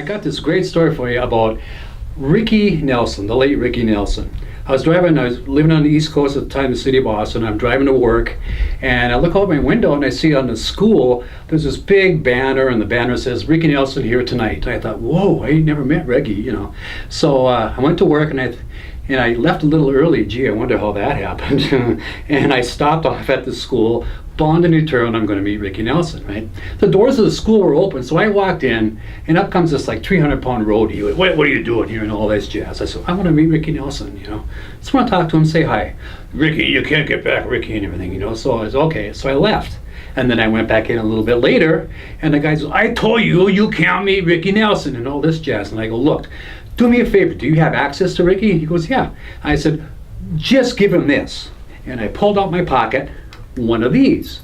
got this great story for you about Ricky Nelson, the late Ricky Nelson. I was living on the East Coast at the time in the city of Boston. I'm driving to work, and I look out my window and I see on the school, there's this big banner, and the banner says, Ricky Nelson here tonight. And I thought, whoa, I ain't never met Ricky, So I went to work, and I left a little early. Gee, I wonder how that happened. And I stopped off at the school, bond and return, I'm going to meet Ricky Nelson, right? The doors of the school were open, so I walked in, and up comes this like 300-pound roadie. What are you doing here and all this jazz? I said, I want to meet Ricky Nelson, Just want to talk to him, say hi. Ricky, you can't get back, Ricky, and everything, So I was okay, so I left. And then I went back in a little bit later, and the guy says, I told you, you can't meet Ricky Nelson and all this jazz. And I go, look, do me a favor, do you have access to Ricky? He goes, yeah. I said, just give him this. And I pulled out my pocket, one of these.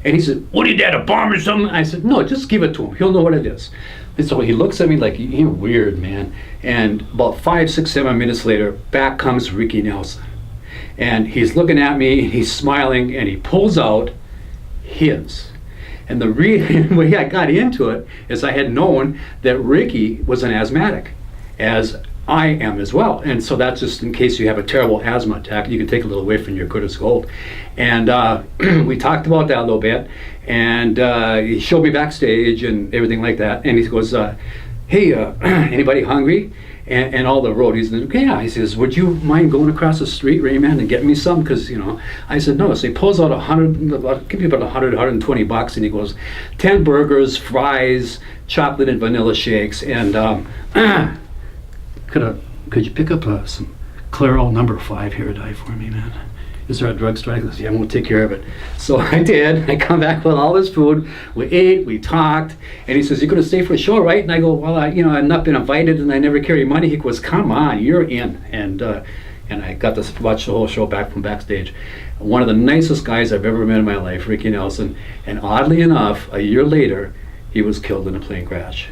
And he said, what, are you, dad, a bomb or something? I said, no, just give it to him. He'll know what it is. And so he looks at me like, you're weird, man. And about 5, 6, 7 minutes later, back comes Ricky Nelson. And he's looking at me, and he's smiling, and he pulls out his. And the way I got into it is I had known that Ricky was an asthmatic, as I am as well. And so that's just in case you have a terrible asthma attack, you can take a little away from your good as gold. And we talked about that a little bit, and he showed me backstage and everything like that. And he goes, hey, anybody hungry? And all the roadies, yeah, he says, would you mind going across the street, Rayman, and getting me some? Because, I said, no. So he pulls out give me about 100, 120 bucks, and he goes, 10 burgers, fries, chocolate and vanilla shakes, and could you pick up some Clairol number 5 here today for me, man? Is there a drugstore? I goes, yeah, I'm gonna take care of it. So I did. I come back with all this food. We ate, we talked, and he says, you're gonna stay for a show, right? And I go, well, I've not been invited, and I never carry money. He goes, come on, you're in. And I got to watch the whole show back from backstage. One of the nicest guys I've ever met in my life, Ricky Nelson. And oddly enough, a year later, he was killed in a plane crash.